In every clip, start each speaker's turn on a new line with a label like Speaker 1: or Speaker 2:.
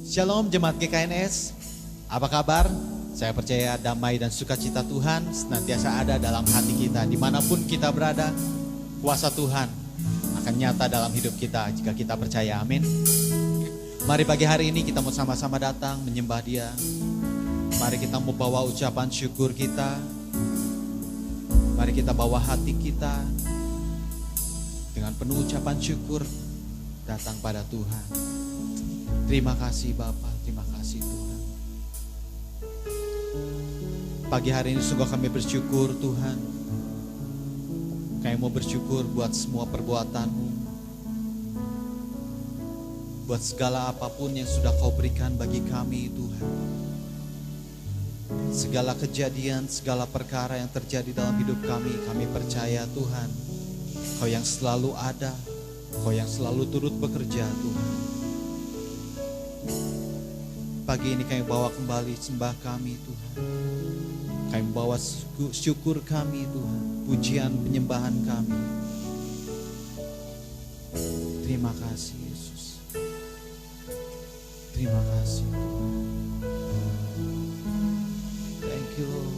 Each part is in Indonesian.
Speaker 1: Shalom jemaat GKNS, apa kabar? Saya percaya damai dan sukacita Tuhan senantiasa ada dalam hati kita. Dimanapun kita berada, kuasa Tuhan akan nyata dalam hidup kita jika kita percaya, amin. Mari pagi hari ini kita mau sama-sama datang menyembah Dia. Mari kita mau bawa ucapan syukur kita. Mari kita bawa hati kita dengan penuh ucapan syukur datang pada Tuhan. Terima kasih Bapa, terima kasih Tuhan. Pagi hari ini sungguh kami bersyukur Tuhan. Kami mau bersyukur buat semua perbuatan-Mu, buat segala apapun yang sudah Kau berikan bagi kami Tuhan. Segala kejadian, segala perkara yang terjadi dalam hidup kami percaya Tuhan, Kau yang selalu ada, Kau yang selalu turut bekerja Tuhan. Pagi ini kami bawa kembali sembah kami Tuhan. Kami bawa syukur kami Tuhan, pujian penyembahan kami. Terima kasih Yesus. Terima kasih Tuhan. Thank you Lord.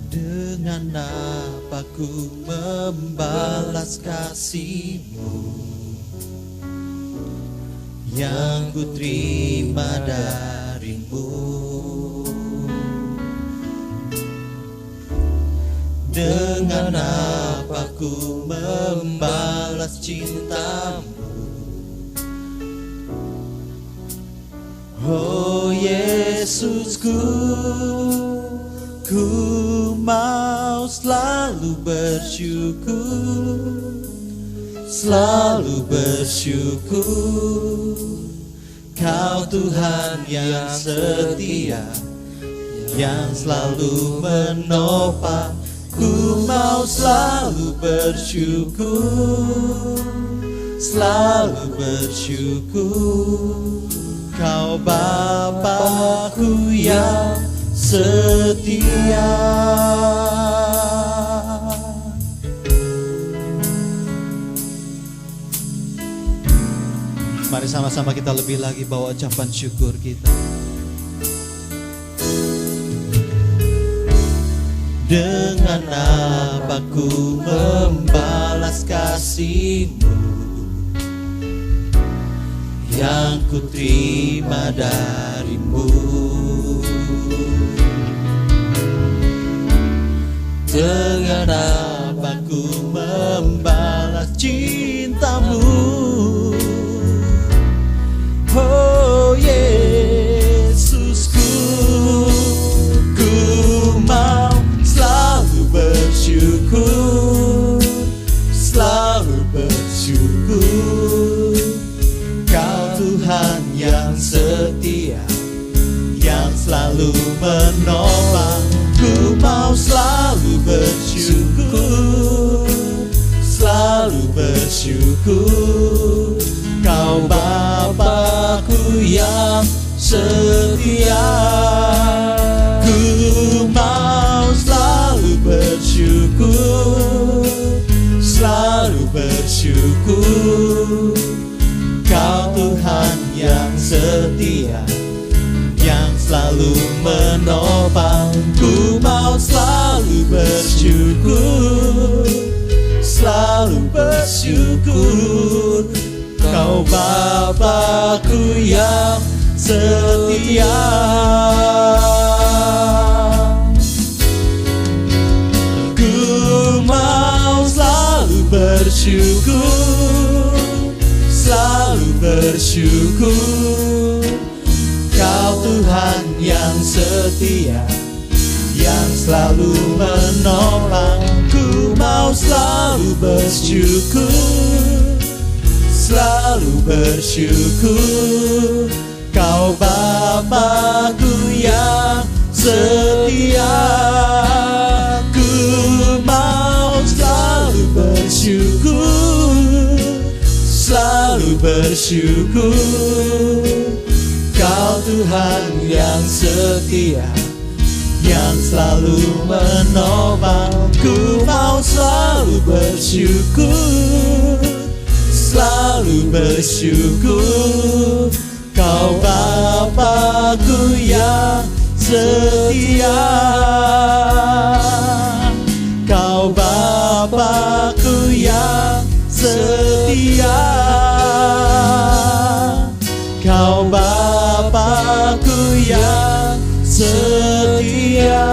Speaker 1: Dengan apa ku membalas kasih-Mu yang ku terima dari-Mu? Dengan apa ku membalas cinta-Mu? Oh Yesusku, ku mau selalu bersyukur, selalu bersyukur. Kau Tuhan yang setia, yang selalu menopang. Ku mau selalu bersyukur, selalu bersyukur. Kau Bapa-Ku yang setia. Mari sama-sama kita lebih lagi bawa ucapan syukur kita. Dengan apa ku membalas kasih-Mu yang ku terima dari-Mu? Dengan apa ku membalas cinta-Mu? Oh Yesusku, ku mau selalu bersyukur, selalu bersyukur. Kau Tuhan yang setia, yang selalu menopang. Ku mau selalu bersyukur, selalu bersyukur. Kau Bapa-Ku yang setia. Ku mau selalu bersyukur, selalu bersyukur. Kau Tuhan yang setia, yang selalu menopang. Ku mau selalu bersyukur, selalu bersyukur. Kau Bapa-Ku yang setia. Ku mau selalu bersyukur, selalu bersyukur. Kau Tuhan yang setia, yang selalu menolong. Ku mau selalu bersyukur, selalu bersyukur. Kau Bapa
Speaker 2: bersyukur. Kau Tuhan yang setia, yang selalu menopang. Ku mau selalu bersyukur, selalu bersyukur. Kau Bapa-Ku yang setia, Kau Bapa-Ku yang setia, Kau Bapa-Ku yang setia.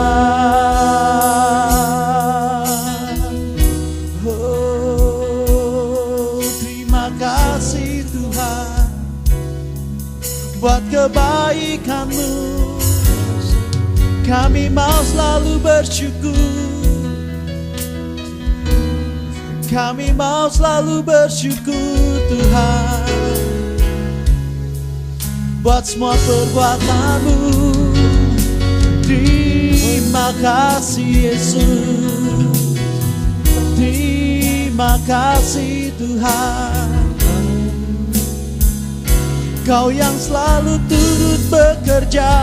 Speaker 2: Oh, terima kasih Tuhan buat kebaikan-Mu. Kami mau selalu bersyukur, kami mau selalu bersyukur Tuhan buat semua perbuatan-Mu. Terima kasih Yesus, terima kasih Tuhan. Kau yang selalu turut bekerja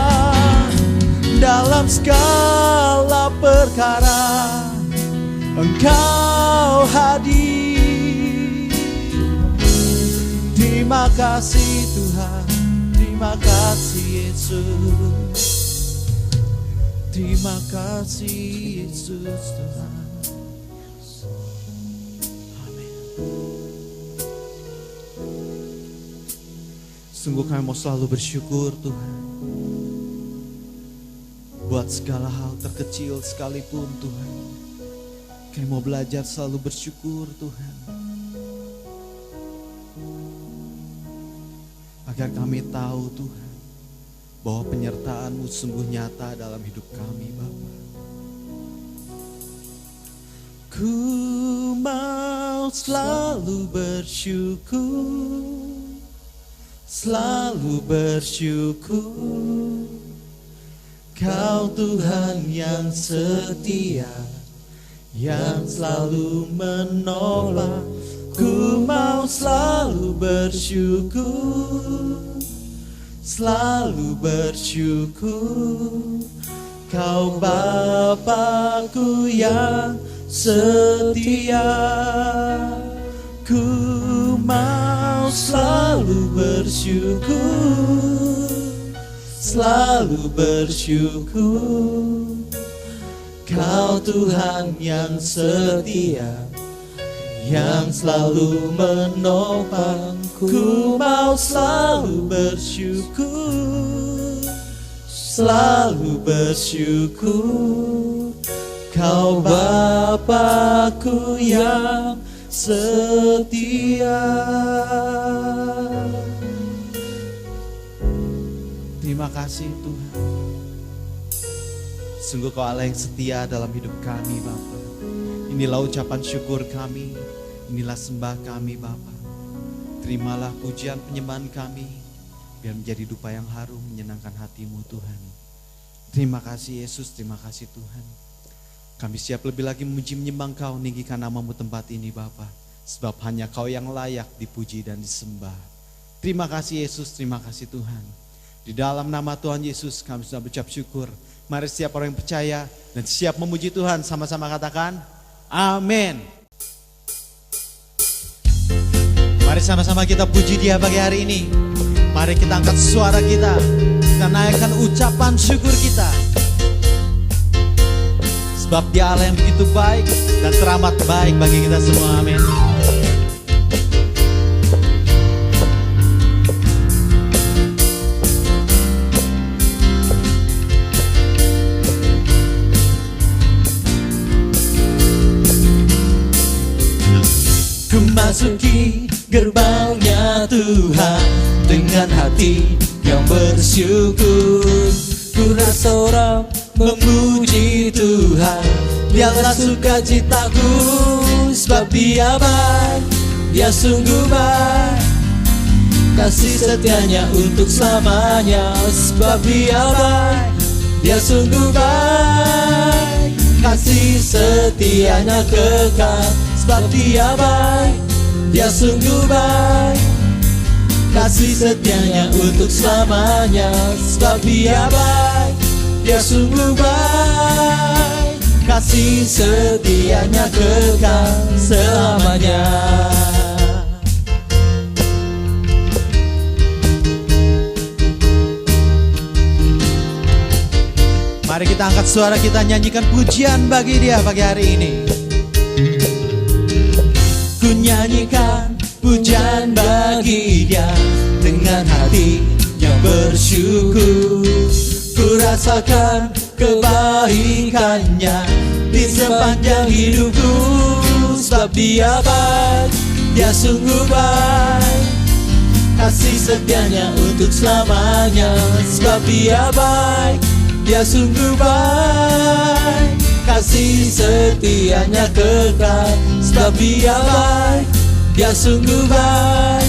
Speaker 2: dalam segala perkara. Engkau hadir. Terima kasih Tuhan, terima kasih Yesus, terima kasih Yesus Tuhan. Amin. Sungguh kami mau selalu bersyukur Tuhan buat segala hal terkecil sekalipun Tuhan. Kami mau belajar selalu bersyukur Tuhan, agar kami tahu Tuhan bahwa penyertaan-Mu sungguh nyata dalam hidup kami Bapa. Ku mau selalu bersyukur, selalu bersyukur. Kau Tuhan yang setia, yang selalu menolong. Ku mau selalu bersyukur, selalu bersyukur. Kau Bapa-Ku yang setia. Ku mau selalu bersyukur, selalu bersyukur. Kau Tuhan yang setia, yang selalu menopang. Ku mau selalu bersyukur, selalu bersyukur. Kau Bapa-Ku yang setia. Terima kasih Tuhan. Sungguh Kau Allah yang setia dalam hidup kami Bapa. Inilah ucapan syukur kami, inilah sembah kami Bapa. Terimalah pujian penyembahan kami, biar menjadi dupa yang harum menyenangkan hati-Mu Tuhan. Terima kasih Yesus, terima kasih Tuhan. Kami siap lebih lagi memuji menyembah Engkau, meninggikan nama-Mu tempat ini Bapa. Sebab hanya Kau yang layak dipuji dan disembah. Terima kasih Yesus, terima kasih Tuhan. Di dalam nama Tuhan Yesus kami sudah berucap syukur. Mari setiap orang yang percaya dan siap memuji Tuhan sama-sama katakan amin. Mari sama-sama kita puji Dia pagi hari ini. Mari kita angkat suara kita, kita naikkan ucapan syukur kita. Sebab Dia Allah yang begitu baik dan teramat baik bagi kita semua, amin. Ku masuki gerbangnya Tuhan dengan hati yang bersyukur. Ku bersorak memuji Tuhan, Dialah sukacitaku. Sebab Dia baik, Dia sungguh baik, kasih setianya untuk selamanya. Sebab Dia baik, Dia sungguh baik, kasih setianya kekal. Sebab Dia baik, Dia sungguh baik,
Speaker 3: kasih setianya untuk selamanya. Sebab Dia baik, Dia sungguh baik, kasih setianya kekal selamanya.
Speaker 1: Mari kita angkat suara, kita nyanyikan pujian bagi Dia pagi hari ini.
Speaker 3: Ku nyanyikan pujian bagi Dia dengan hati yang bersyukur. Ku rasakan kebaikannya di sepanjang hidupku. Sebab Dia baik, Dia sungguh baik, kasih setianya untuk selamanya. Sebab Dia baik, Dia sungguh baik, kasih setianya kekal. Sebab Dia baik, Dia sungguh baik,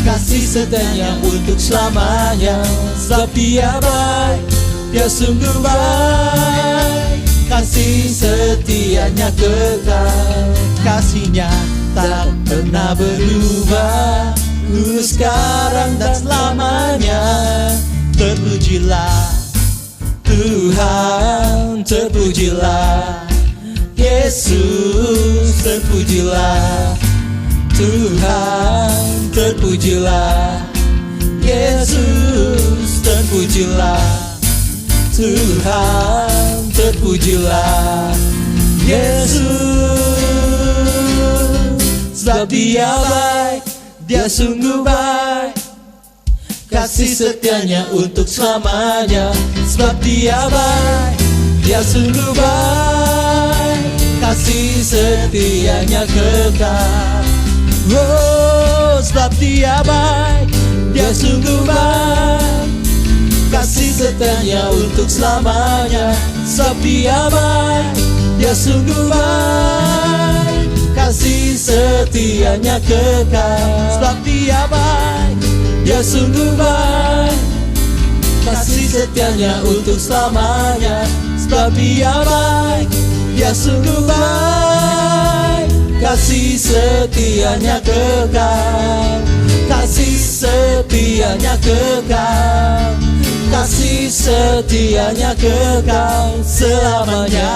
Speaker 3: kasih setianya untuk selamanya. Sebab Dia baik, Dia sungguh baik, kasih setianya kekal. Kasih-Nya tak pernah berubah, dulu, sekarang, dan selamanya. Terpujilah Tuhan, terpujilah Yesus, terpujilah Tuhan, terpujilah Yesus, terpujilah Tuhan, terpujilah Yesus. Sebab Dia baik, Dia sungguh baik, kasih setianya untuk selamanya. Sebab Dia baik, Dia sungguh baik, kasih setianya kekal. Oh, sebab Dia baik, Dia sungguh baik, kasih setianya untuk selamanya. Sebab Dia baik, Dia sungguh baik, kasih setianya kekal. Sebab Dia baik, Dia sungguh baik, kasih setianya untuk selamanya. Sebab Dia baik, Dia sungguh baik, kasih setianya kekal. Kasih setianya kekal, kasih setianya kekal selamanya.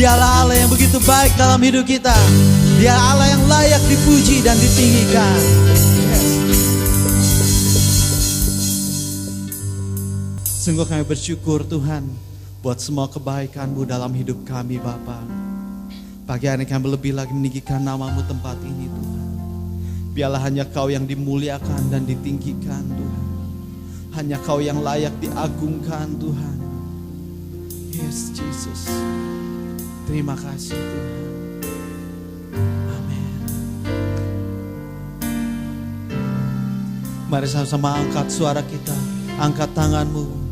Speaker 1: Dialah Allah yang begitu baik dalam hidup kita. Dia Allah yang layak dipuji dan ditinggikan.
Speaker 2: Sungguh kami bersyukur Tuhan buat semua kebaikan-Mu dalam hidup kami Bapa. Pagi hari kami lebih lagi meninggikan nama-Mu tempat ini Tuhan. Biarlah hanya Kau yang dimuliakan dan ditinggikan Tuhan. Hanya Kau yang layak diagungkan Tuhan. Yes Jesus. Terima kasih Tuhan. Amin. Mari sama-sama angkat suara kita. Angkat tanganmu.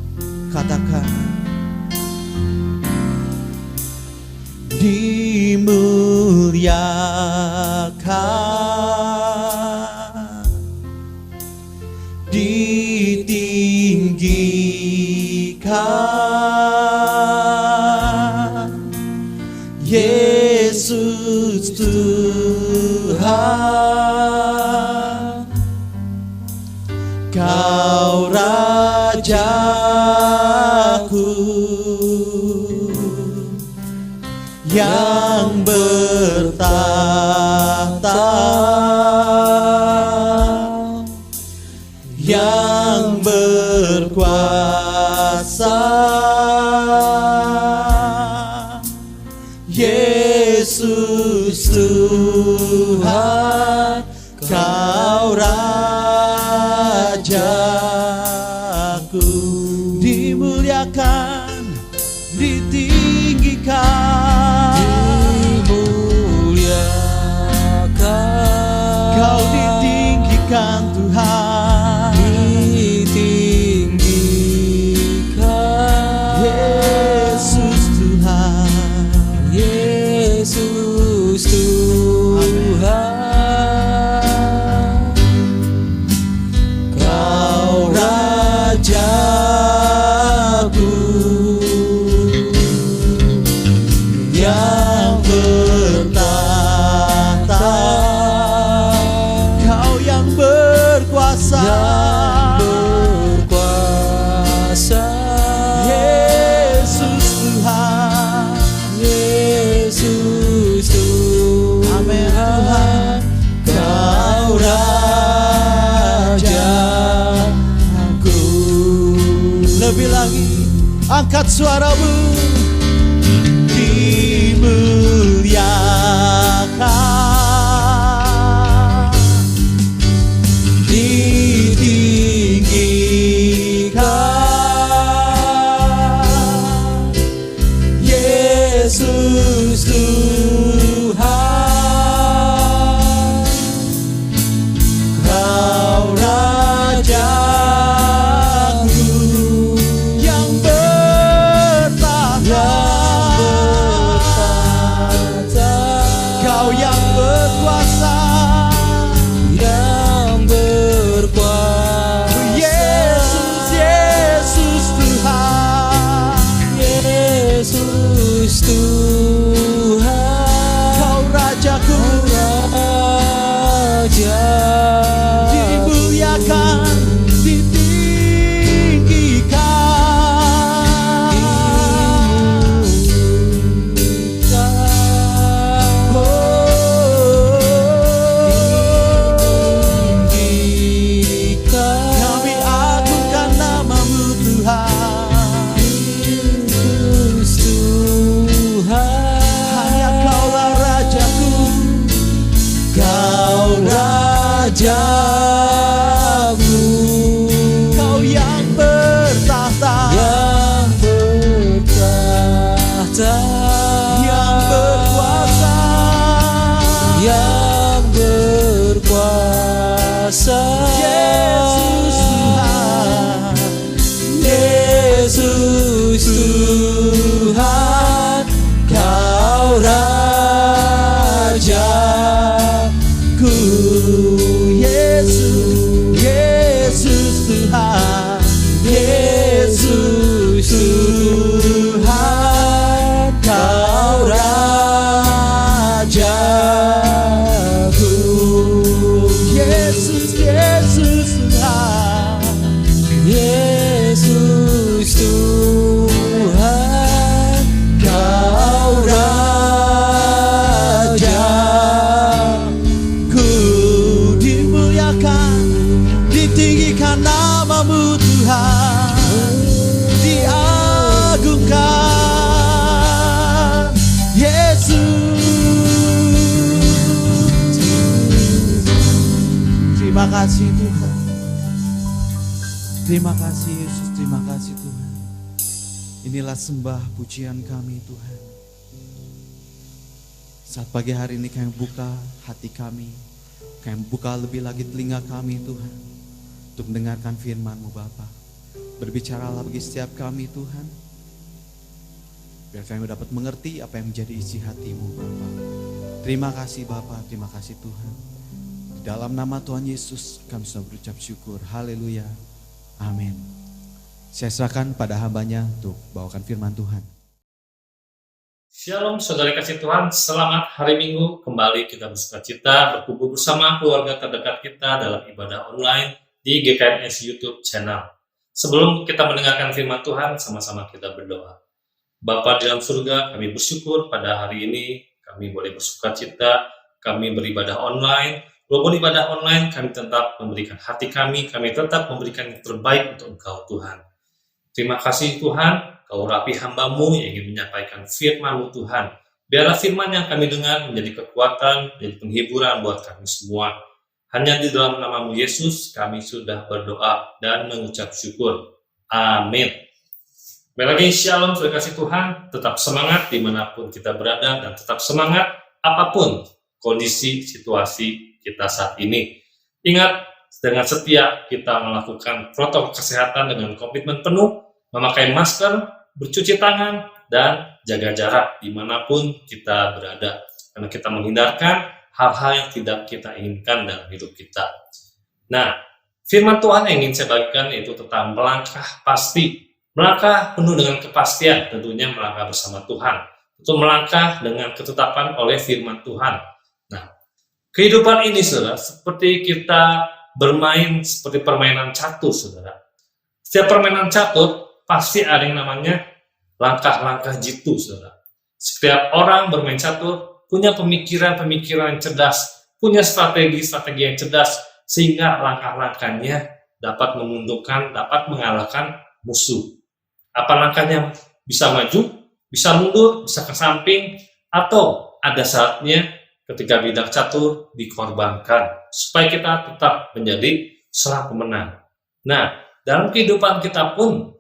Speaker 2: Katakan. Dimuliakan, ditinggikan, Yesus Tuhan, Kau Rajaku yang bertahta, yang berkuasa, Yesus Tuhan, Kau Rajaku. Dimuliakan, ditinggikan, dimuliakan, Kau ditinggikan Tuhan, ditinggikan, Yesus Tuhan, Yesus Tuhan, Kau Raja angkat suaramu, dimuliakan, ditinggikan, Yesus Tuhan, Kau Rajaku yang bertahta, Kau yang berkuasa, Yesus, Yesus Tuhan,
Speaker 3: Yesus Tuhan,
Speaker 2: Kau Rajaku,
Speaker 3: Raja,
Speaker 2: dimuliakan, ditinggikan. Kami agungkan nama-Mu Tuhan,
Speaker 3: Yesus Tuhan,
Speaker 2: hanya Kaulah Rajaku,
Speaker 3: Kau Rajaku,
Speaker 2: Kau yang bertahta,
Speaker 3: yang bertahta,
Speaker 2: yang berkuasa,
Speaker 3: yang berkuasa.
Speaker 2: Yesus Tuhan,
Speaker 3: Yesus Tuhan, Kau Rajaku,
Speaker 2: Yesus, Yesus Tuhan,
Speaker 3: Yesus Tuhan, Kau Rajaku,
Speaker 2: Yesus, Yesus Tuhan,
Speaker 3: Yesus Tuhan, Kau Rajaku,
Speaker 2: dimuliakan, ditinggikan nama-Mu Tuhan, diagungkan, Yesus. Terima kasih Tuhan, terima kasih Yesus, terima kasih Tuhan. Inilah sembah pujian kami Tuhan. Saat pagi hari ini kami buka hati kami, kami buka lebih lagi telinga kami Tuhan, untuk mendengarkan firman-Mu Bapa. Berbicaralah bagi setiap kami Tuhan, biar kami dapat mengerti apa yang menjadi isi hati-Mu Bapa. Terima kasih Bapa, terima kasih Tuhan. Di dalam nama Tuhan Yesus kami sudah berucap syukur. Haleluya. Amin. Saya serahkan pada hambanya untuk bawakan firman Tuhan.
Speaker 4: Shalom saudara kasih Tuhan, selamat hari Minggu. Kembali kita bersukacita berkumpul bersama keluarga terdekat kita dalam ibadah online di GKMS YouTube channel. Sebelum kita mendengarkan firman Tuhan, sama-sama kita berdoa. Bapa di dalam surga, kami bersyukur pada hari ini kami boleh bersukacita, kami beribadah online. Walaupun ibadah online, kami tetap memberikan hati kami tetap memberikan yang terbaik untuk Engkau Tuhan. Terima kasih Tuhan, Kau rapi hamba-Mu yang ingin menyampaikan firman-Mu Tuhan. Biarlah firman yang kami dengar menjadi kekuatan, menjadi penghiburan buat kami semua. Hanya di dalam nama-Mu Yesus kami sudah berdoa dan mengucap syukur. Amin. Kembali lagi, shalom, saudara kasih Tuhan. Tetap semangat dimanapun kita berada dan tetap semangat apapun kondisi, situasi kita saat ini. Ingat, dengan setia kita melakukan protokol kesehatan dengan komitmen penuh, memakai masker, bercuci tangan, dan jaga jarak dimanapun kita berada. Karena kita menghindarkan hal-hal yang tidak kita inginkan dalam hidup kita. Nah, firman Tuhan yang ingin saya bagikan yaitu tentang melangkah pasti. Melangkah penuh dengan kepastian, tentunya melangkah bersama Tuhan. Itu melangkah dengan ketetapan oleh firman Tuhan. Nah, kehidupan ini, saudara, seperti kita bermain seperti permainan catur, saudara. Setiap permainan catur pasti ada yang namanya langkah-langkah jitu, saudara. Setiap orang bermain catur punya pemikiran-pemikiran yang cerdas, punya strategi-strategi yang cerdas, sehingga langkah-langkahnya dapat menguntungkan, dapat mengalahkan musuh. Apa langkahnya? Bisa maju, bisa mundur, bisa ke samping, atau ada saatnya ketika bidak catur dikorbankan supaya kita tetap menjadi seorang pemenang. Nah, dalam kehidupan kita pun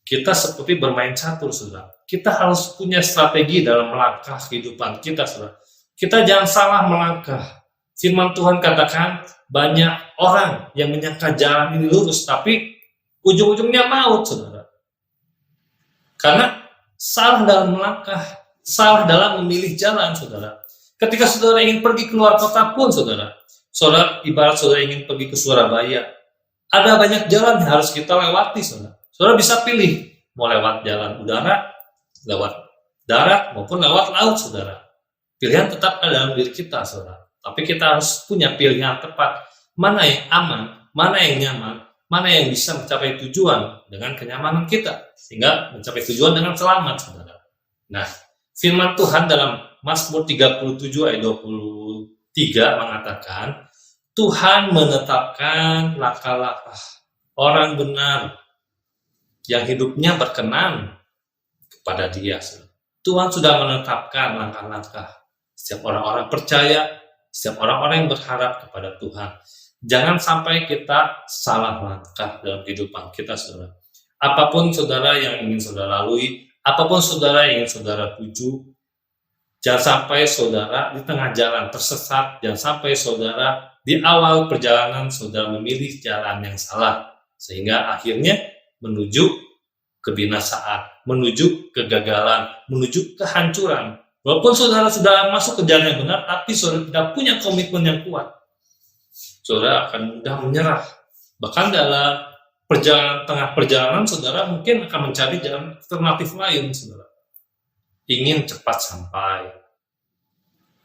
Speaker 4: kita seperti bermain catur, saudara. Kita harus punya strategi dalam melangkah kehidupan kita, saudara. Kita jangan salah melangkah. Firman Tuhan katakan banyak orang yang menyangka jalan ini lurus, tapi ujung-ujungnya maut, saudara. Karena salah dalam melangkah, salah dalam memilih jalan, saudara. Ketika saudara ingin pergi keluar kota pun, saudara, ibarat saudara ingin pergi ke Surabaya, ada banyak jalan yang harus kita lewati, saudara. Saudara bisa pilih, mau lewat jalan udara, lewat darat, maupun lewat laut, saudara. Pilihan tetap ada dalam diri kita, saudara. Tapi kita harus punya pilihan tepat, mana yang aman, mana yang nyaman, mana yang bisa mencapai tujuan dengan kenyamanan kita, sehingga mencapai tujuan dengan selamat, saudara. Nah, firman Tuhan dalam Mazmur 37 ayat 23 mengatakan, Tuhan menetapkan langkah-langkah orang benar yang hidupnya berkenan kepada Dia. Tuhan sudah menetapkan langkah-langkah setiap orang-orang percaya, setiap orang-orang yang berharap kepada Tuhan. Jangan sampai kita salah langkah dalam kehidupan kita, saudara. Apapun saudara yang ingin saudara lalui, apapun saudara yang ingin saudara tuju, jangan sampai saudara di tengah jalan tersesat, jangan sampai saudara di awal perjalanan saudara memilih jalan yang salah, sehingga akhirnya menuju kebinasaan, menuju kegagalan, menuju kehancuran. Walaupun saudara sudah masuk ke jalan yang benar, tapi saudara tidak punya komitmen yang kuat, saudara akan mudah menyerah. Bahkan dalam tengah perjalanan, saudara mungkin akan mencari jalan alternatif lain, saudara. Ingin cepat sampai.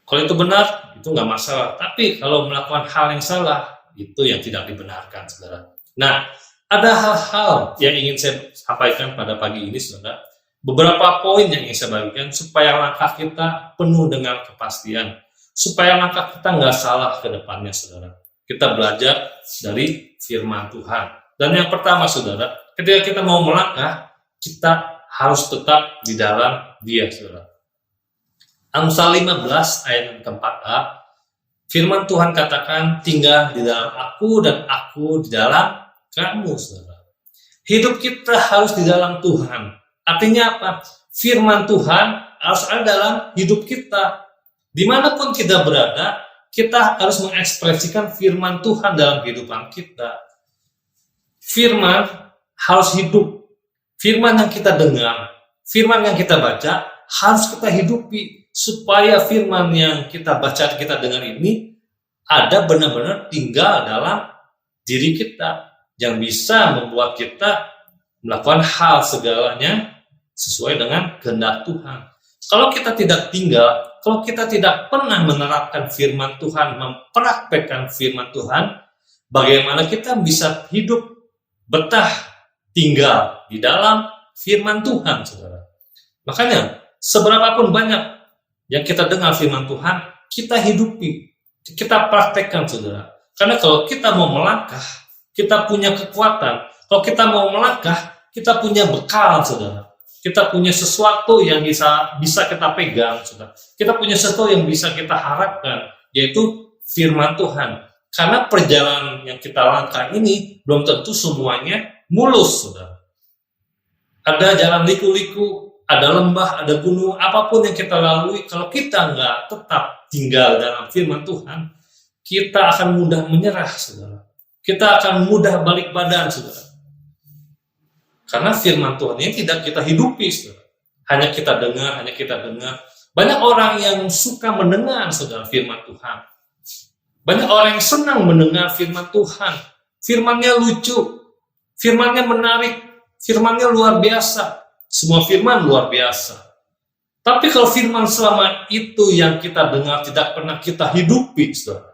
Speaker 4: Kalau itu benar, itu nggak masalah. Tapi kalau melakukan hal yang salah, itu yang tidak dibenarkan, saudara. Nah, ada hal-hal yang ingin saya sampaikan pada pagi ini, saudara. Beberapa poin yang ingin saya bagikan supaya langkah kita penuh dengan kepastian, supaya langkah kita nggak salah ke depannya, saudara. Kita belajar dari firman Tuhan. Dan yang pertama, saudara, ketika kita mau melangkah, kita harus tetap di dalam Dia, saudara. Amsal 15 ayat yang keempat-a, firman Tuhan katakan, tinggal di dalam aku dan aku di dalam kamu, saudara. Hidup kita harus di dalam Tuhan. Artinya apa? Firman Tuhan harus ada dalam hidup kita. Dimanapun kita berada, kita harus mengekspresikan firman Tuhan dalam kehidupan kita. Firman harus hidup. Firman yang kita dengar, firman yang kita baca, harus kita hidupi. Supaya firman yang kita baca, kita dengar ini, ada benar-benar tinggal dalam diri kita. Yang bisa membuat kita melakukan hal segalanya sesuai dengan kehendak Tuhan. Kalau kita tidak tinggal, kalau kita tidak pernah menerapkan firman Tuhan, mempraktekkan firman Tuhan, bagaimana kita bisa hidup betah tinggal di dalam firman Tuhan, saudara. Makanya, seberapapun banyak yang kita dengar firman Tuhan, kita hidupi, kita praktekkan, saudara. Karena kalau kita mau melangkah, kita punya kekuatan. Kalau kita mau melangkah, kita punya bekal, saudara. Kita punya sesuatu yang bisa kita pegang, saudara. Kita punya sesuatu yang bisa kita harapkan, yaitu firman Tuhan. Karena perjalanan yang kita langkah ini belum tentu semuanya mulus, saudara. Ada jalan liku-liku, ada lembah, ada gunung, apapun yang kita lalui, kalau kita nggak tetap tinggal dalam firman Tuhan, kita akan mudah menyerah, saudara. Kita akan mudah balik badan, saudara. Karena firman Tuhan ini tidak kita hidupi, saudara. Hanya kita dengar. Banyak orang yang suka mendengar, saudara, firman Tuhan. Banyak orang yang senang mendengar firman Tuhan. Firmannya lucu, firmannya menarik, firmannya luar biasa. Semua firman luar biasa. Tapi kalau firman selama itu yang kita dengar tidak pernah kita hidupi, saudara.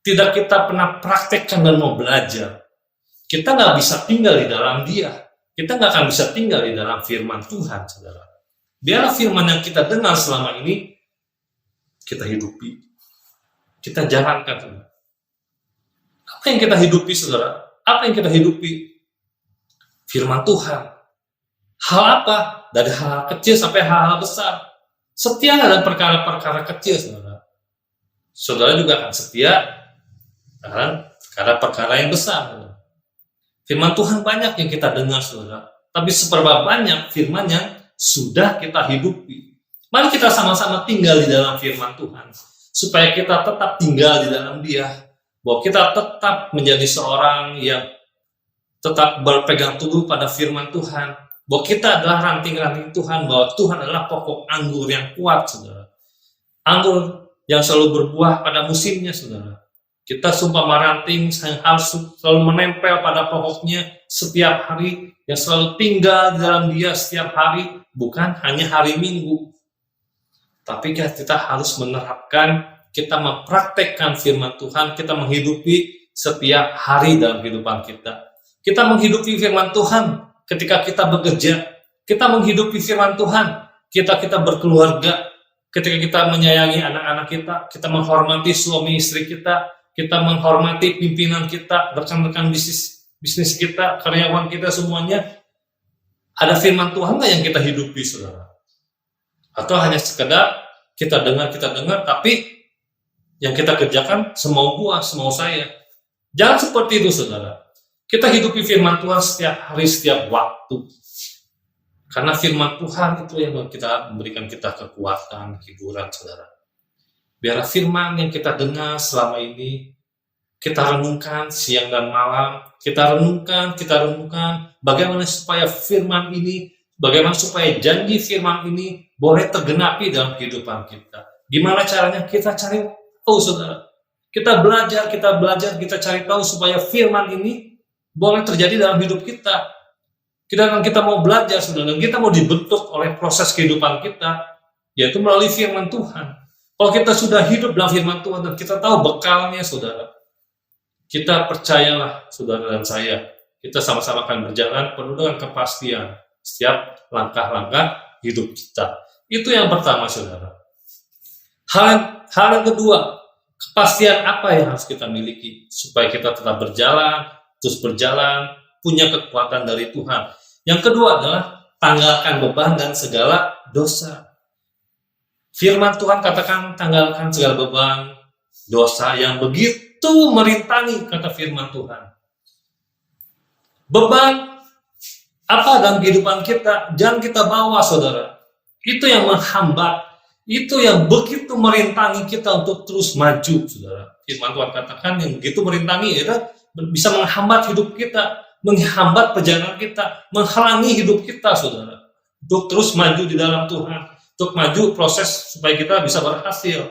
Speaker 4: Tidak kita pernah praktekkan dan mau belajar. Kita nggak bisa tinggal di dalam Dia. Kita nggak akan bisa tinggal di dalam firman Tuhan, saudara. Biarlah firman yang kita dengar selama ini, kita hidupi. Kita jalankan, saudara. Apa yang kita hidupi, saudara? Apa yang kita hidupi? Firman Tuhan. Hal apa? Dari hal kecil sampai hal besar. Setia dalam perkara-perkara kecil, saudara. Saudara juga akan setia dalam perkara-perkara yang besar. Saudara. Firman Tuhan banyak yang kita dengar, saudara. Tapi seberapa banyak firman yang sudah kita hidupi. Mari kita sama-sama tinggal di dalam firman Tuhan. Supaya kita tetap tinggal di dalam Dia. Bahwa kita tetap menjadi seorang yang tetap berpegang teguh pada firman Tuhan. Bahwa kita adalah ranting-ranting Tuhan. Bahwa Tuhan adalah pokok anggur yang kuat, saudara. Anggur yang selalu berbuah pada musimnya, saudara. Kita sumpah ranting yang harus selalu menempel pada pokoknya setiap hari. Yang selalu tinggal di dalam Dia setiap hari. Bukan hanya hari Minggu. Tapi kita harus menerapkan, kita mempraktekkan firman Tuhan, kita menghidupi setiap hari dalam kehidupan kita. Kita menghidupi firman Tuhan ketika kita bekerja, kita menghidupi firman Tuhan ketika kita berkeluarga, ketika kita menyayangi anak-anak kita menghormati suami istri kita menghormati pimpinan kita, rekan-rekan bisnis kita, karyawan kita semuanya. Ada firman Tuhan nggak yang kita hidupi, saudara? Atau hanya sekedar kita dengar, tapi yang kita kerjakan semau gua, semau saya. Jangan seperti itu, saudara. Kita hidupi firman Tuhan setiap hari, setiap waktu. Karena firman Tuhan itu yang memberikan kita kekuatan, hiburan, saudara. Biar firman yang kita dengar selama ini, kita renungkan siang dan malam, kita renungkan, bagaimana supaya firman ini, bagaimana supaya janji firman ini boleh tergenapi dalam kehidupan kita. Gimana caranya? Kita cari tahu, saudara. Kita belajar, kita cari tahu supaya firman ini boleh terjadi dalam hidup kita. Kita mau belajar, saudara, kita mau dibentuk oleh proses kehidupan kita, yaitu melalui firman Tuhan. Kalau kita sudah hidup dalam firman Tuhan dan kita tahu bekalnya, saudara, kita percayalah, saudara dan saya, kita sama-sama akan berjalan penuh dengan kepastian setiap langkah-langkah hidup kita. Itu yang pertama, saudara. Hal yang kedua, kepastian apa yang harus kita miliki supaya kita tetap berjalan, terus berjalan, punya kekuatan dari Tuhan. Yang kedua adalah tanggalkan beban dan segala dosa. Firman Tuhan katakan tanggalkan segala beban, dosa yang begitu merintangi, kata firman Tuhan. Beban apa dalam kehidupan kita, jangan kita bawa, saudara. Itu yang menghambat, itu yang begitu merintangi kita untuk terus maju, saudara. Firman Tuhan katakan yang begitu merintangi, itu bisa menghambat hidup kita, menghambat perjalanan kita, menghalangi hidup kita, saudara. Untuk terus maju di dalam Tuhan, untuk maju proses supaya kita bisa berhasil.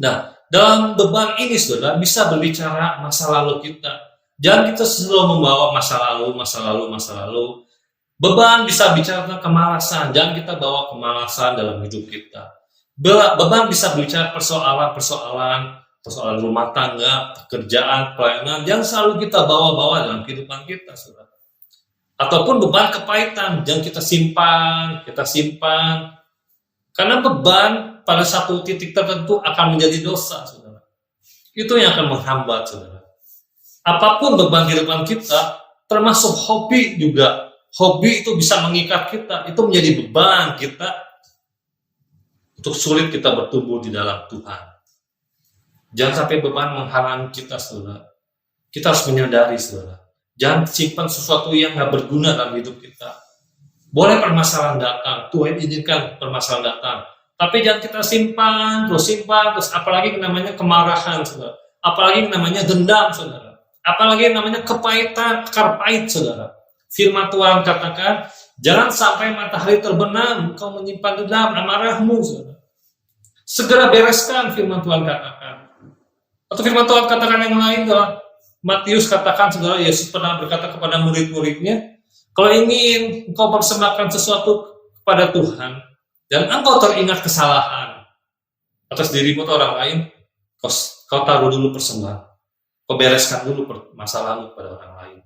Speaker 4: Nah, dalam beban ini, saudara, bisa berbicara masa lalu kita. Jangan kita selalu membawa masa lalu. Beban bisa bicara tentang kemalasan. Jangan kita bawa kemalasan dalam hidup kita. Beban bisa bicara persoalan rumah tangga, pekerjaan, pelayanan. Jangan selalu kita bawa-bawa dalam kehidupan kita, saudara. Ataupun beban kepahitan, jangan kita simpan. Karena beban pada satu titik tertentu akan menjadi dosa, saudara. Itu yang akan menghambat, saudara. Apapun beban kehidupan kita, termasuk hobi juga. Hobi itu bisa mengikat kita, itu menjadi beban kita untuk sulit kita bertumbuh di dalam Tuhan. Jangan sampai beban menghalangi kita, saudara. Kita harus menyadari, saudara. Jangan simpan sesuatu yang gak berguna dalam hidup kita. Boleh permasalahan datang, Tuhan izinkan permasalahan datang. Tapi jangan kita simpan, terus apalagi namanya kemarahan, saudara. Apalagi namanya dendam, saudara. Apalagi namanya kepahitan, akar pahit, saudara. Firman Tuhan katakan, jangan sampai matahari terbenam, engkau menyimpan dendam, amarahmu, saudara. Segera bereskan, firman Tuhan katakan. Atau firman Tuhan katakan yang lain adalah, Matius katakan, saudara, Yesus pernah berkata kepada murid-muridnya, kalau ingin engkau persembahkan sesuatu kepada Tuhan, dan engkau teringat kesalahan atas dirimu atau orang lain, kau taruh dulu persembahan. Kau bereskan dulu masalahmu kepada orang lain.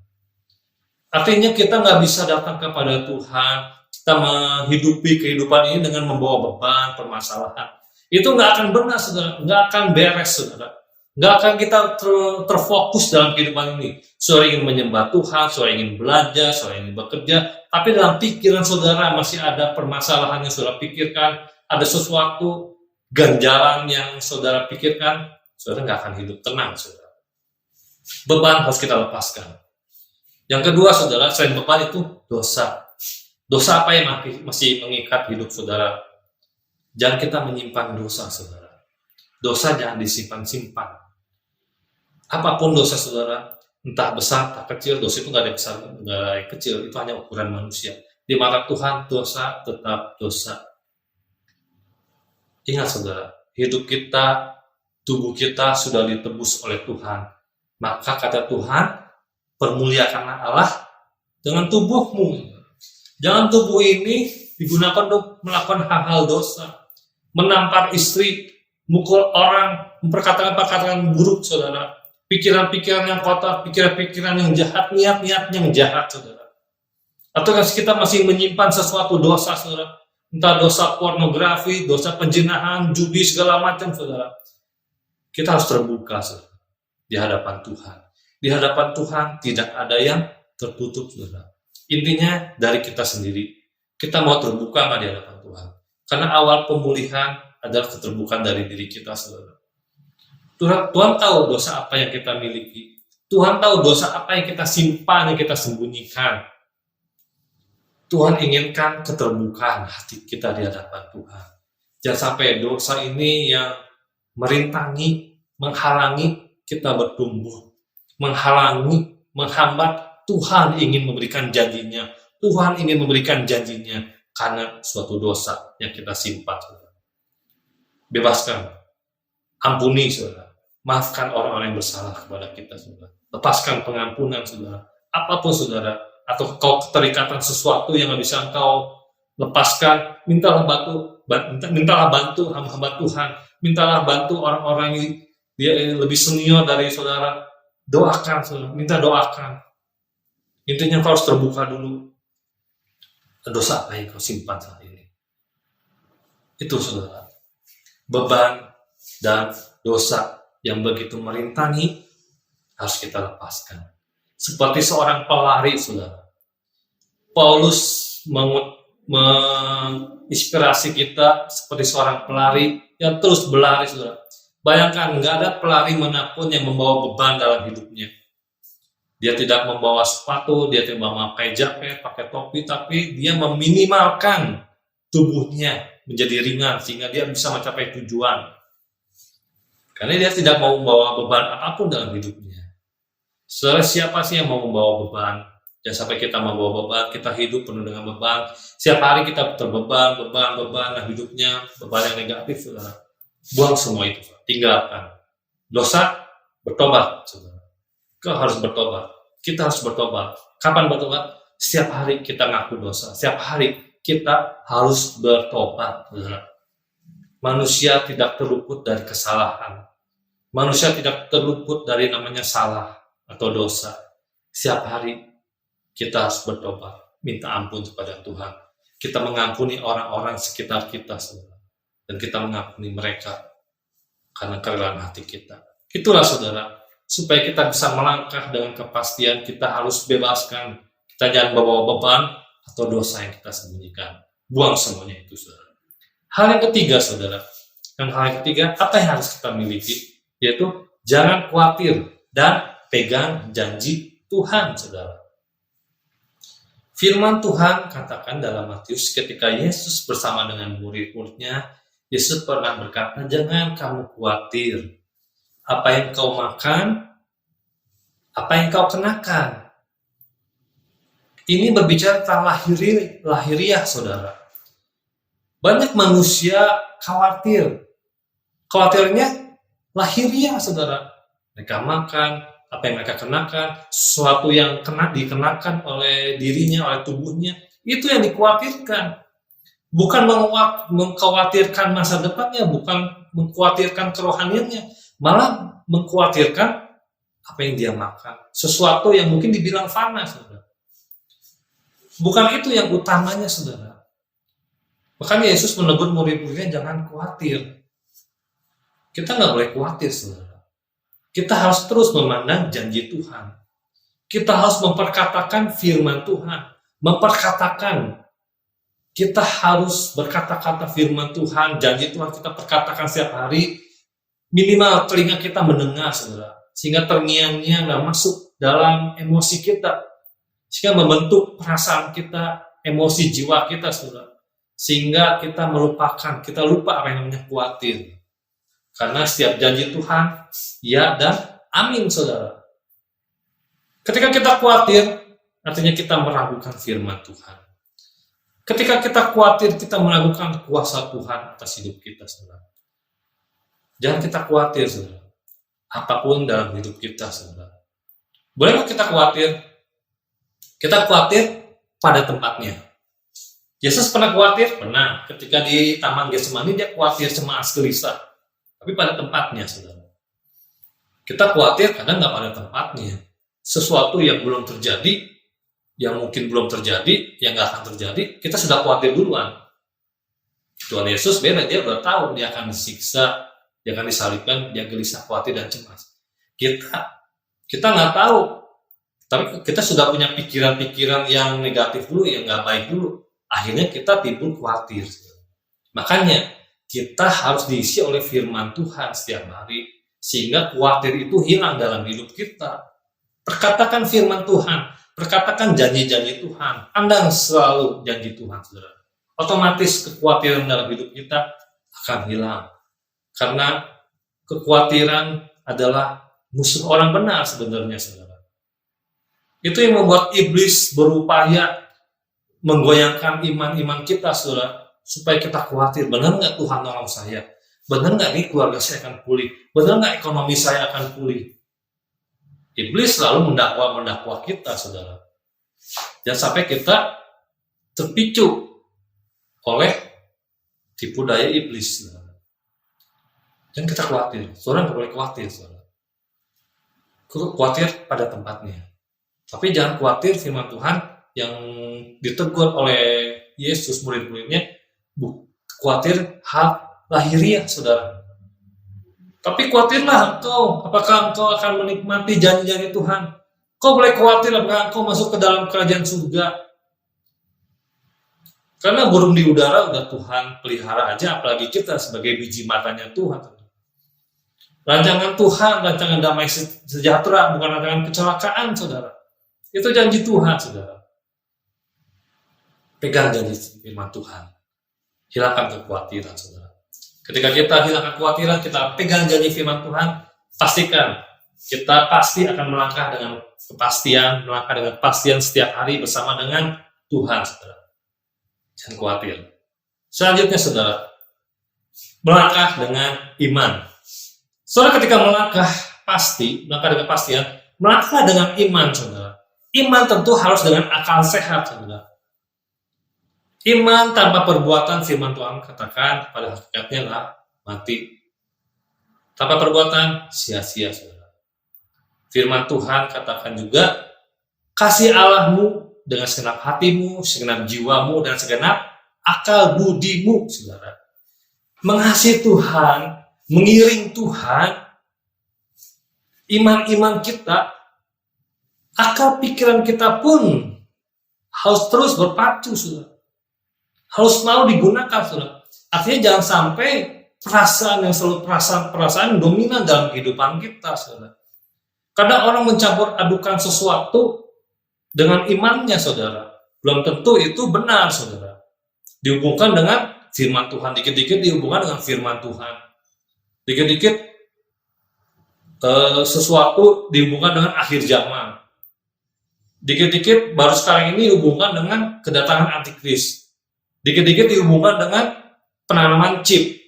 Speaker 4: Artinya kita nggak bisa datang kepada Tuhan, kita menghidupi kehidupan ini dengan membawa beban, permasalahan. Itu nggak akan benar, saudara. Nggak akan beres, saudara. Nggak akan kita terfokus dalam kehidupan ini. Saudara ingin menyembah Tuhan, saudara ingin belajar, saudara ingin bekerja, tapi dalam pikiran saudara masih ada permasalahan yang saudara pikirkan, ada sesuatu ganjalan yang saudara pikirkan, saudara nggak akan hidup tenang, saudara. Beban harus kita lepaskan. Yang kedua, saudara, selain beban itu dosa. Dosa apa yang masih mengikat hidup saudara? Jangan kita menyimpan dosa, saudara. Dosa jangan disimpan-simpan. Apapun dosa saudara, entah besar, entah kecil, dosa itu nggak ada besar, nggak ada kecil, itu hanya ukuran manusia. Di mata Tuhan, dosa tetap dosa. Ingat saudara, hidup kita, tubuh kita sudah ditebus oleh Tuhan. Maka kata Tuhan, permuliakanlah Allah dengan tubuhmu. Jangan tubuh ini digunakan untuk melakukan hal-hal dosa. Menampar istri, mukul orang, memperkatakan buruk, saudara. Pikiran-pikiran yang kotor, pikiran-pikiran yang jahat, niat-niatnya yang jahat, saudara. Atau kita masih menyimpan sesuatu dosa, saudara. Entah dosa pornografi, dosa penjinahan, judi, segala macam, saudara. Kita harus terbuka, saudara, di hadapan Tuhan. Di hadapan Tuhan tidak ada yang tertutup, saudara. Intinya dari kita sendiri. Kita mau terbuka nggak di hadapan Tuhan? Karena awal pemulihan adalah keterbukaan dari diri kita, saudara. Tuhan tahu dosa apa yang kita miliki. Tuhan tahu dosa apa yang kita simpan, yang kita sembunyikan. Tuhan inginkan keterbukaan hati kita di hadapan Tuhan. Jangan sampai dosa ini yang merintangi, menghalangi kita bertumbuh. Menghalangi, menghambat. Tuhan ingin memberikan janjinya. Tuhan ingin memberikan janjinya karena suatu dosa yang kita simpan. Bebaskan. Ampuni, saudara. Maafkan orang-orang yang bersalah kepada kita, saudara. Lepaskan pengampunan, saudara. Apapun, saudara. Atau kau keterikatan sesuatu yang nggak bisa engkau lepaskan, mintalah bantu hamba-hamba Tuhan. Mintalah bantu orang-orang yang dia lebih senior dari saudara. Doakan, saudara. Minta doakan. Intinya kau harus terbuka dulu. Dosa apa yang kau simpan saat ini? Itu, saudara. Beban dan dosa yang begitu merintangi harus kita lepaskan. Seperti seorang pelari, saudara. Paulus menginspirasi kita seperti seorang pelari yang terus berlari, saudara. Bayangkan, nggak ada pelari manapun yang membawa beban dalam hidupnya. Dia tidak membawa sepatu, dia tidak memakai jaket, pakai topi, tapi dia meminimalkan tubuhnya menjadi ringan sehingga dia bisa mencapai tujuan. Karena dia tidak mau membawa beban apapun dalam hidupnya. Siapa sih yang mau membawa beban? Jangan sampai kita membawa beban, kita hidup penuh dengan beban. Setiap hari kita beban, nah hidupnya beban yang negatif, saudara. Buang semua itu, saudara. Tinggalkan. Dosa, bertobat, saudara. Kau harus bertobat. Kita harus bertobat. Kapan bertobat? Setiap hari kita ngaku dosa. Setiap hari kita harus bertobat, saudara. Manusia tidak terluput dari kesalahan. Manusia tidak terluput dari namanya salah atau dosa. Setiap hari kita harus bertobat, minta ampun kepada Tuhan. Kita mengampuni orang-orang sekitar kita, saudara. Dan kita mengampuni mereka karena kerelaan hati kita. Itulah, saudara, supaya kita bisa melangkah dengan kepastian, kita harus bebaskan. Kita jangan bawa beban atau dosa yang kita sembunyikan. Buang semuanya itu, saudara. Hal yang ketiga, saudara. Hal yang ketiga, apa yang harus kita miliki? Yaitu jangan khawatir dan pegang janji Tuhan, saudara. Firman Tuhan katakan dalam Matius ketika Yesus bersama dengan murid-muridnya, Yesus pernah berkata, jangan kamu khawatir apa yang kau makan, apa yang kau kenakan. Ini berbicara tentang lahiriah, saudara. Banyak manusia khawatir. Khawatirnya lahiriah, saudara. Mereka makan, apa yang mereka kenakan, sesuatu yang dikenakan oleh dirinya, oleh tubuhnya, itu yang dikhawatirkan. Bukan mengkhawatirkan masa depannya, bukan mengkhawatirkan kerohaniannya, malah mengkhawatirkan apa yang dia makan. Sesuatu yang mungkin dibilang fana, saudara. Bukan itu yang utamanya, saudara. Makanya Yesus menegur murid-muridnya jangan khawatir. Kita nggak boleh khawatir, saudara. kita harus terus memandang janji Tuhan. Kita harus memperkatakan firman Tuhan. Memperkatakan. Kita harus berkata-kata firman Tuhan, janji Tuhan kita perkatakan setiap hari. Minimal telinga kita mendengar, saudara. Sehingga terngiang-ngiang dan masuk dalam emosi kita. Sehingga membentuk perasaan kita, emosi jiwa kita, saudara. Sehingga kita melupakan, kita lupa apa yang namanya khawatir. Karena setiap janji Tuhan, ya dan amin, saudara. Ketika kita khawatir, artinya kita meragukan firman Tuhan. Ketika kita khawatir, kita meragukan kuasa Tuhan atas hidup kita, saudara. Jangan kita khawatir, saudara. Apapun dalam hidup kita, saudara. Boleh kita khawatir? Kita khawatir pada tempatnya. Yesus pernah khawatir? Pernah. Ketika di Taman Getsemani, dia khawatir, cemas, gelisah. Tapi pada tempatnya, saudara. Kita khawatir karena nggak pada tempatnya. Sesuatu yang belum terjadi, yang mungkin belum terjadi, yang nggak akan terjadi, kita sudah khawatir duluan. Tuhan Yesus beda, dia udah tahu dia akan disiksa, dia akan disalibkan, dia gelisah, khawatir, dan cemas. Kita nggak tahu, tapi kita sudah punya pikiran-pikiran yang negatif dulu, yang nggak baik dulu. Akhirnya kita timbul khawatir. Makanya kita harus diisi oleh firman Tuhan setiap hari, sehingga khawatir itu hilang dalam hidup kita. Perkatakan firman Tuhan, perkatakan janji-janji Tuhan, pandang selalu janji Tuhan, saudara. Otomatis kekhawatiran dalam hidup kita akan hilang. Karena kekhawatiran adalah musuh orang benar sebenarnya, saudara. Itu yang membuat iblis berupaya menggoyangkan iman-iman kita, saudara, supaya kita khawatir, benar nggak Tuhan nolong saya? Benar nggak nih keluarga saya akan pulih? Benar nggak ekonomi saya akan pulih? Iblis selalu mendakwa kita, saudara. Jangan sampai kita terpicu oleh tipu daya iblis, saudara. Jangan kita khawatir. Saudara nggak boleh khawatir, saudara. Khawatir pada tempatnya. Tapi jangan khawatir firman Tuhan yang ditegur oleh Yesus murid-muridnya, khawatir hal lahiriah, saudara. Tapi khawatirlah engkau, apakah engkau akan menikmati janji-janji Tuhan? Kau boleh khawatir apakah engkau masuk ke dalam kerajaan surga? Karena burung di udara udah Tuhan pelihara aja, apalagi kita sebagai biji matanya Tuhan. Rancangan Tuhan, rancangan damai sejahtera, bukan rancangan kecelakaan, saudara. Itu janji Tuhan, saudara. Pegang janji firman Tuhan. Hilangkan kekhawatiran, saudara. Ketika kita hilangkan kekhawatiran, kita pegang janji firman Tuhan, pastikan kita pasti akan melangkah dengan kepastian setiap hari bersama dengan Tuhan, saudara. Jangan khawatir. Selanjutnya, saudara, melangkah dengan iman. Saudara, ketika melangkah dengan kepastian, melangkah dengan iman, saudara. Iman tentu harus dengan akal sehat, saudara. Iman tanpa perbuatan, firman Tuhan katakan pada hakikatnya lah mati. Tanpa perbuatan, sia-sia, saudara. Firman Tuhan katakan juga, kasih Allahmu dengan segenap hatimu, segenap jiwamu, dan segenap akal budimu, saudara. Mengasihi Tuhan, mengiring Tuhan, iman-iman kita, akal pikiran kita pun harus terus berpacu, saudara. Harus mau digunakan, saudara. Artinya jangan sampai perasaan yang selalu perasaan dominan dalam kehidupan kita, saudara. Kadang orang mencampur adukan sesuatu dengan imannya, saudara. Belum tentu itu benar, saudara. Dihubungkan dengan firman Tuhan, dikit-dikit dihubungkan dengan firman Tuhan. Dikit-dikit sesuatu dihubungkan dengan akhir zaman. Dikit-dikit baru sekarang ini dihubungkan dengan kedatangan antikris. Dikit-dikit dihubungkan dengan penanaman chip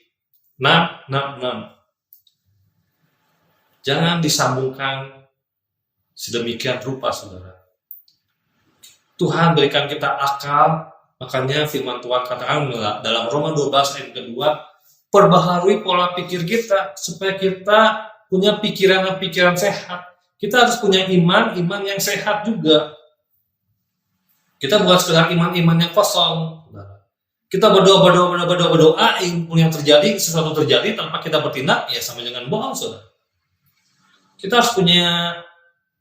Speaker 4: 666. Jangan disambungkan sedemikian rupa, saudara. Tuhan berikan kita akal, makanya firman Tuhan katakan dalam Roma 12 ayat kedua, perbaharui pola pikir kita supaya kita punya pikiran sehat. Kita harus punya iman yang sehat juga. Kita bukan sekedar iman yang kosong. Kita berdoa, yang terjadi, sesuatu terjadi tanpa kita bertindak, ya sama dengan bohong, saudara. Kita harus punya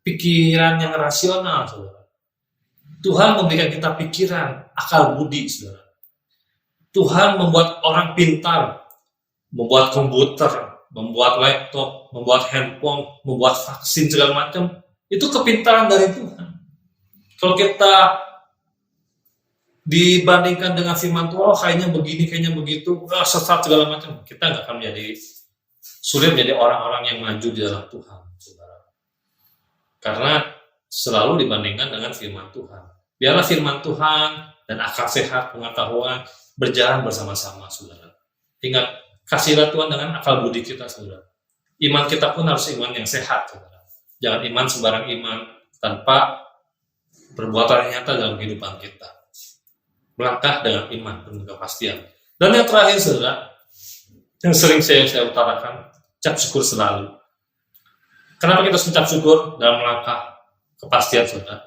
Speaker 4: pikiran yang rasional, saudara. Tuhan memberikan kita pikiran, akal budi, saudara. Tuhan membuat orang pintar, membuat komputer, membuat laptop, membuat handphone, membuat vaksin segala macam. Itu kepintaran dari Tuhan. Kalau kita dibandingkan dengan firman Tuhan, kayaknya begini, kayaknya begitu, sesat segala macam, kita nggak akan menjadi sulit menjadi orang-orang yang maju di dalam Tuhan, saudara. Karena selalu dibandingkan dengan firman Tuhan. Biarlah firman Tuhan dan akal sehat, pengetahuan berjalan bersama-sama, saudara. Ingat, kasihlah Tuhan dengan akal budi kita, saudara. Iman kita pun harus iman yang sehat, saudara. Jangan iman sembarang iman tanpa perbuatan yang nyata dalam kehidupan kita. Melangkah dengan iman penuh kepastian. Dan yang terakhir, saudara, yang sering saya utarakan, ucap syukur selalu. Kenapa kita harus ucap syukur dalam melangkah kepastian, saudara?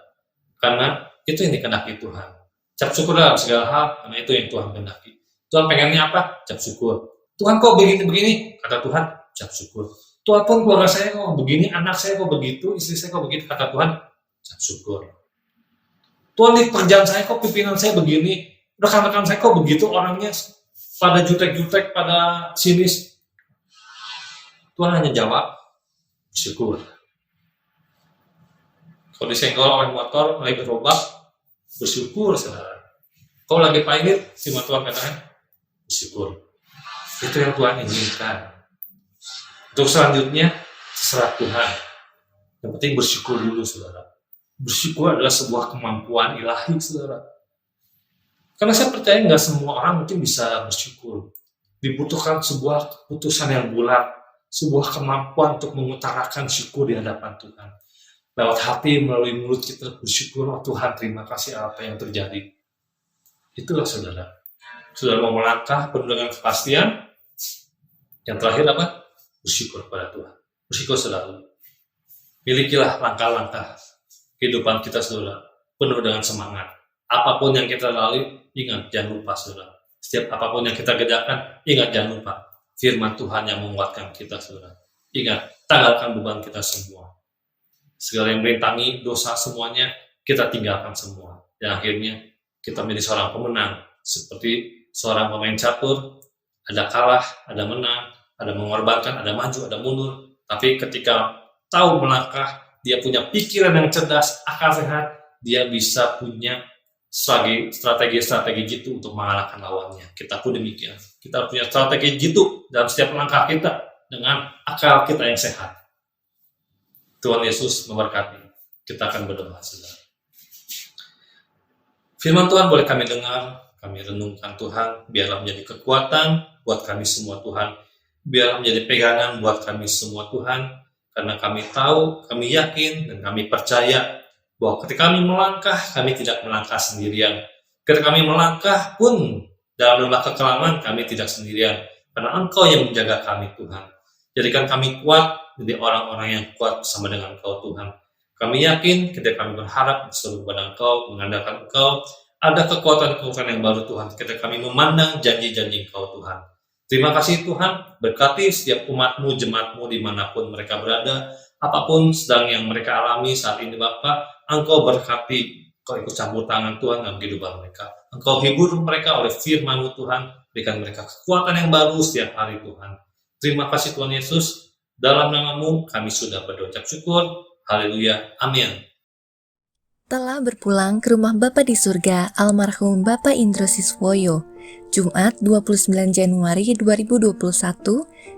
Speaker 4: Karena itu yang dikehendaki Tuhan. Ucap syukur dalam segala hal, karena itu yang Tuhan kehendaki. Tuhan pengennya apa? Ucap syukur. Tuhan kok begini-begini? Kata Tuhan, ucap syukur. Tuhan pun keluarga saya kok begini, anak saya kok begitu, istri saya kok begitu. Kata Tuhan, ucap syukur. Tuhan di pekerjaan saya kok, pimpinan saya begini, rekan-rekan saya kok begitu, orangnya pada jutek-jutek, pada sinis. Tuhan hanya jawab, syukur. Kalau disenggol oleh motor, lagi berobak, bersyukur, saudara. Kalau lagi pahit, firman Tuhan katakan, bersyukur. Itu yang Tuhan inginkan. Untuk selanjutnya, terserah Tuhan. Yang penting bersyukur dulu, saudara. Bersyukur adalah sebuah kemampuan ilahi, saudara. Karena saya percaya nggak semua orang mungkin bisa bersyukur. Dibutuhkan sebuah keputusan yang bulat, sebuah kemampuan untuk mengutarakan syukur di hadapan Tuhan. Lewat hati, melalui mulut kita bersyukur, oh Tuhan terima kasih apa yang terjadi. Itulah saudara. Saudara mau melangkah penuh dengan kepastian. Yang terakhir apa? Bersyukur kepada Tuhan. Bersyukur selalu. Milikilah langkah-langkah kehidupan kita, saudara, penuh dengan semangat. Apapun yang kita lalui, ingat, jangan lupa, saudara. Setiap apapun yang kita kerjakan, ingat, jangan lupa. Firman Tuhan yang menguatkan kita, saudara. Ingat, tanggalkan beban kita semua. Segala yang merintangi dosa semuanya, kita tinggalkan semua. Dan akhirnya, kita menjadi seorang pemenang. Seperti seorang pemain catur, ada kalah, ada menang, ada mengorbankan, ada maju, ada mundur. Tapi ketika tahu melangkah, dia punya pikiran yang cerdas, akal sehat, dia bisa punya strategi jitu untuk mengalahkan lawannya. Kita pun demikian. Kita punya strategi jitu dalam setiap langkah kita dengan akal kita yang sehat. Tuhan Yesus memberkati. Kita akan berdoa, saudara. Firman Tuhan boleh kami dengar, kami renungkan Tuhan, biarlah menjadi kekuatan buat kami semua Tuhan. Biarlah menjadi pegangan buat kami semua Tuhan. Karena kami tahu, kami yakin, dan kami percaya bahwa ketika kami melangkah, kami tidak melangkah sendirian. Ketika kami melangkah pun dalam lembah kekelaman, kami tidak sendirian. Karena Engkau yang menjaga kami, Tuhan. Jadikan kami kuat, jadi orang-orang yang kuat bersama dengan Engkau, Tuhan. Kami yakin, ketika kami berharap selalu kepada Engkau, mengandalkan Engkau, ada kekuatan-kekuatan yang baru, Tuhan. Ketika kami memandang janji-janji Engkau, Tuhan. Terima kasih, Tuhan. Berkati setiap umat-Mu, jemaat-Mu, dimanapun mereka berada, apapun sedang yang mereka alami saat ini, Bapa, Engkau berkati, Engkau ikut campur tangan, Tuhan, dalam kehidupan mereka. Engkau hibur mereka oleh firman-Mu, Tuhan. Berikan mereka kekuatan yang baru setiap hari, Tuhan. Terima kasih Tuhan Yesus, dalam nama-Mu kami sudah berdoa ucap syukur. Haleluya, amin.
Speaker 5: Telah berpulang ke rumah Bapa di surga, almarhum Bapak Indro Siswoyo, Jumat 29 Januari 2021,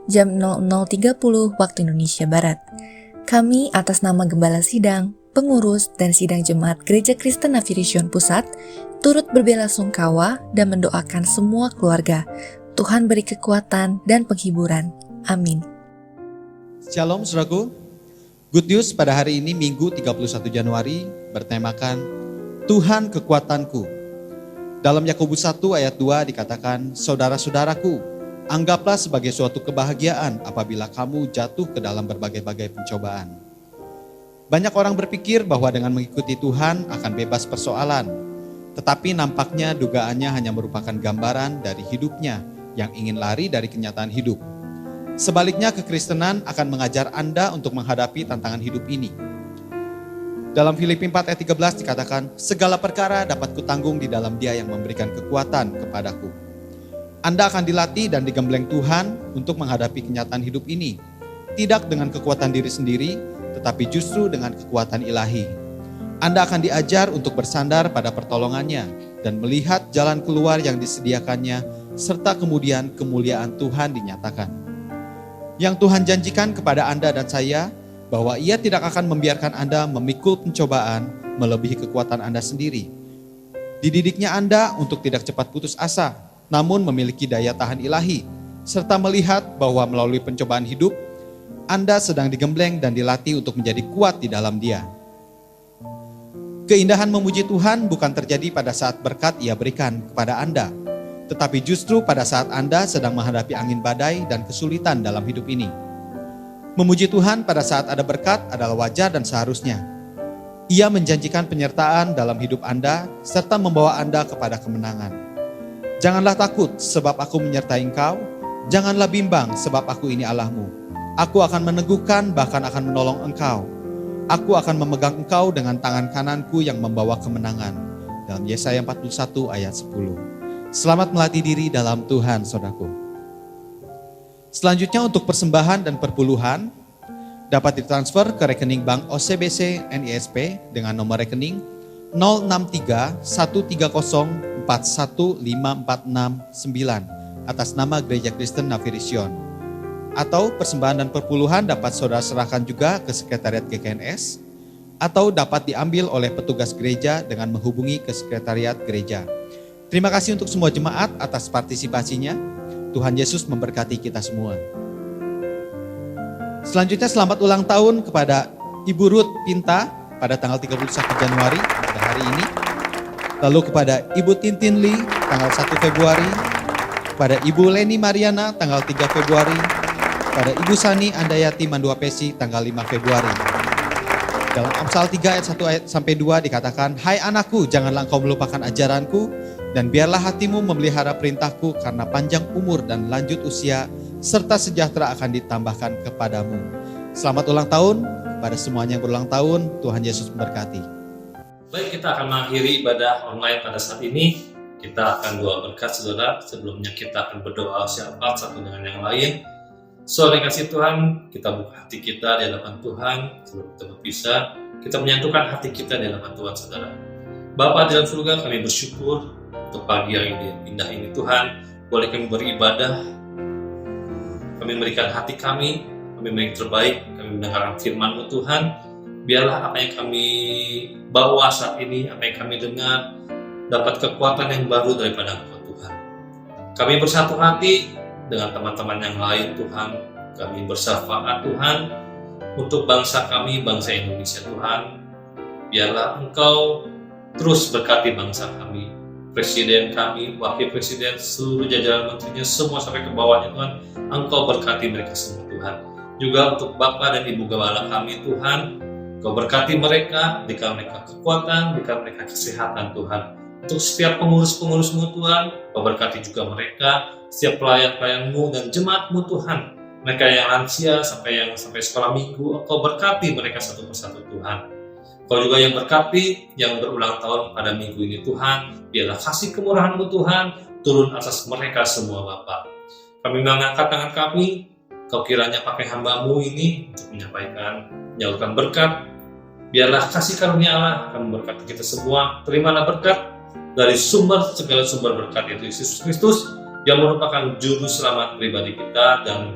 Speaker 5: jam 00.30 waktu Indonesia Barat. Kami atas nama Gembala Sidang, pengurus dan sidang jemaat Gereja Kristen Navirision Pusat, turut berbelasungkawa dan mendoakan semua keluarga. Tuhan beri kekuatan dan penghiburan. Amin.
Speaker 1: Shalom saudaraku. Good news pada hari ini Minggu 31 Januari bertemakan Tuhan kekuatanku. Dalam Yakobus 1 ayat 2 dikatakan, saudara-saudaraku, anggaplah sebagai suatu kebahagiaan apabila kamu jatuh ke dalam berbagai-bagai pencobaan. Banyak orang berpikir bahwa dengan mengikuti Tuhan akan bebas persoalan. Tetapi nampaknya dugaannya hanya merupakan gambaran dari hidupnya yang ingin lari dari kenyataan hidup. Sebaliknya, kekristenan akan mengajar Anda untuk menghadapi tantangan hidup ini. Dalam Filipi 4 ayat 13 dikatakan, segala perkara dapat kutanggung di dalam Dia yang memberikan kekuatan kepadaku. Anda akan dilatih dan digembleng Tuhan untuk menghadapi kenyataan hidup ini. Tidak dengan kekuatan diri sendiri, tetapi justru dengan kekuatan ilahi. Anda akan diajar untuk bersandar pada pertolongannya dan melihat jalan keluar yang disediakannya, serta kemudian kemuliaan Tuhan dinyatakan. Yang Tuhan janjikan kepada Anda dan saya, bahwa Ia tidak akan membiarkan Anda memikul pencobaan melebihi kekuatan Anda sendiri. Dididiknya Anda untuk tidak cepat putus asa, namun memiliki daya tahan ilahi, serta melihat bahwa melalui pencobaan hidup, Anda sedang digembleng dan dilatih untuk menjadi kuat di dalam Dia. Keindahan memuji Tuhan bukan terjadi pada saat berkat Ia berikan kepada Anda, tetapi justru pada saat Anda sedang menghadapi angin badai dan kesulitan dalam hidup ini. Memuji Tuhan pada saat ada berkat adalah wajar dan seharusnya. Ia menjanjikan penyertaan dalam hidup Anda serta membawa Anda kepada kemenangan. Janganlah takut sebab aku menyertai engkau, janganlah bimbang sebab aku ini Allahmu. Aku akan meneguhkan bahkan akan menolong engkau. Aku akan memegang engkau dengan tangan kananku yang membawa kemenangan. Dalam Yesaya 41 ayat 10. Selamat melatih diri dalam Tuhan, saudaraku. Selanjutnya untuk persembahan dan perpuluhan dapat ditransfer ke rekening Bank OCBC NISP dengan nomor rekening 063-130-41549 atas nama Gereja Kristen Nafirision. Atau persembahan dan perpuluhan dapat saudara serahkan juga ke Sekretariat GKNS atau dapat diambil oleh petugas gereja dengan menghubungi ke Sekretariat Gereja. Terima kasih untuk semua jemaat atas partisipasinya. Tuhan Yesus memberkati kita semua. Selanjutnya selamat ulang tahun kepada Ibu Ruth Pinta pada tanggal 31 Januari pada hari ini. Lalu kepada Ibu Tintin Lee tanggal 1 Februari. Kepada Ibu Leni Mariana tanggal 3 Februari. Kepada Ibu Sani Andayati Mandua Pesi tanggal 5 Februari. Dalam Amsal 3 ayat 1 sampai 2 dikatakan, hai anakku, janganlah engkau melupakan ajaranku, dan biarlah hatimu memelihara perintahku, karena panjang umur dan lanjut usia, serta sejahtera akan ditambahkan kepadamu. Selamat ulang tahun kepada semuanya yang berulang tahun. Tuhan Yesus memberkati.
Speaker 4: Baik, kita akan mengakhiri ibadah online pada saat ini. Kita akan doa berkat, saudara. Sebelumnya kita akan berdoa syafaat satu dengan yang lain. Saudara kasih Tuhan, kita buka hati kita di hadapan Tuhan. Sebelum kita berpisah, kita menyatukan hati kita di hadapan Tuhan, saudara. Bapa di dalam surga, kami bersyukur untuk pagi yang indah ini Tuhan. Boleh kami beribadah, kami memberikan hati kami memberi terbaik, kami mendengarkan firman-Mu Tuhan. Biarlah apa yang kami bawa saat ini, apa yang kami dengar, dapat kekuatan yang baru daripada Engkau Tuhan. Kami bersatu hati dengan teman-teman yang lain Tuhan. Kami bersyafaat Tuhan untuk bangsa kami, bangsa Indonesia Tuhan. Biarlah Engkau terus berkati bangsa kami, Presiden kami, Wakil Presiden, seluruh jajaran menterinya, semua sampai ke bawahnya Tuhan. Engkau berkati mereka semua Tuhan. Juga untuk Bapak dan Ibu Gembala kami Tuhan, Engkau berkati mereka, berikan mereka kekuatan, berikan mereka kesehatan Tuhan. Untuk setiap pengurus-pengurus-Mu Tuhan, Engkau berkati juga mereka, setiap pelayan-pelayan-Mu dan jemaat-Mu Tuhan. Mereka yang lansia sampai sekolah minggu, Engkau berkati mereka satu persatu Tuhan. Engkau juga yang berkati, yang berulang tahun pada minggu ini Tuhan. Biarlah kasih kemurahan-Mu Tuhan turun atas mereka semua Bapa. Kami mengangkat tangan kami, Kau kiranya pakai hamba-Mu ini untuk menyalurkan berkat. Biarlah kasih karunia Allah akan memberkati kita semua. Terimalah berkat dari segala sumber berkat, yaitu Yesus Kristus yang merupakan juru selamat pribadi kita, dan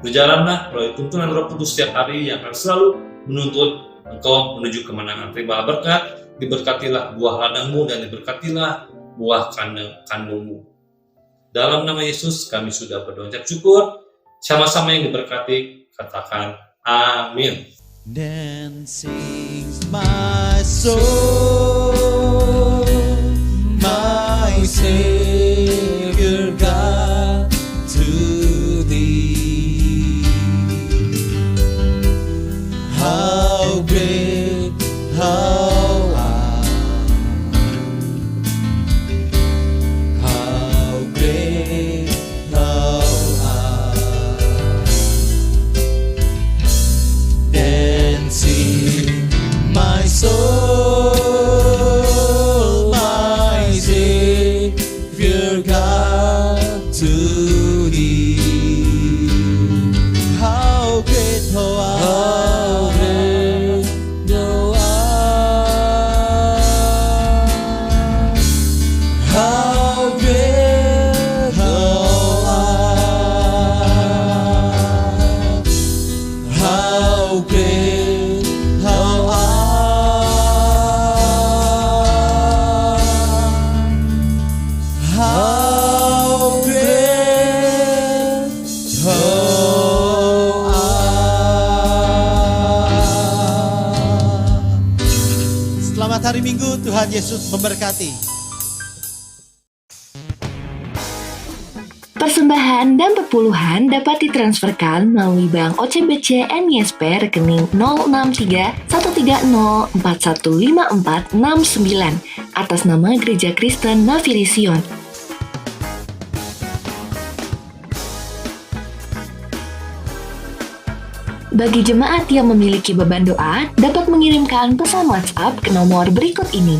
Speaker 4: berjalanlah melalui tuntunan Roh Kudus setiap hari yang akan selalu menuntut Engkau menuju kemenangan. Terimalah berkat, diberkatilah buah ladangmu dan diberkatilah buah kandungmu. Dalam nama Yesus kami sudah berdoa ucap syukur. Sama-sama yang diberkati, katakan amin.
Speaker 2: Then sings my soul, my Savior God, to Thee. How great, how great Thou art.
Speaker 3: how great thou art.
Speaker 1: Selamat hari Minggu, Tuhan Yesus memberkati.
Speaker 5: Persembahan dan perpuluhan dapat ditransferkan melalui Bank OCBC NISP rekening 063 130 415469 atas nama Gereja Kristen Nafiri Sion. Bagi jemaat yang memiliki beban doa, dapat mengirimkan pesan WhatsApp ke nomor berikut ini.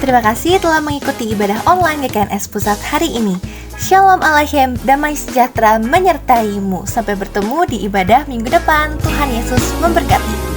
Speaker 5: Terima kasih telah mengikuti ibadah online GKNS Pusat hari ini. Shalom Aleichem, damai sejahtera menyertaimu. Sampai bertemu di ibadah minggu depan. Tuhan Yesus memberkati.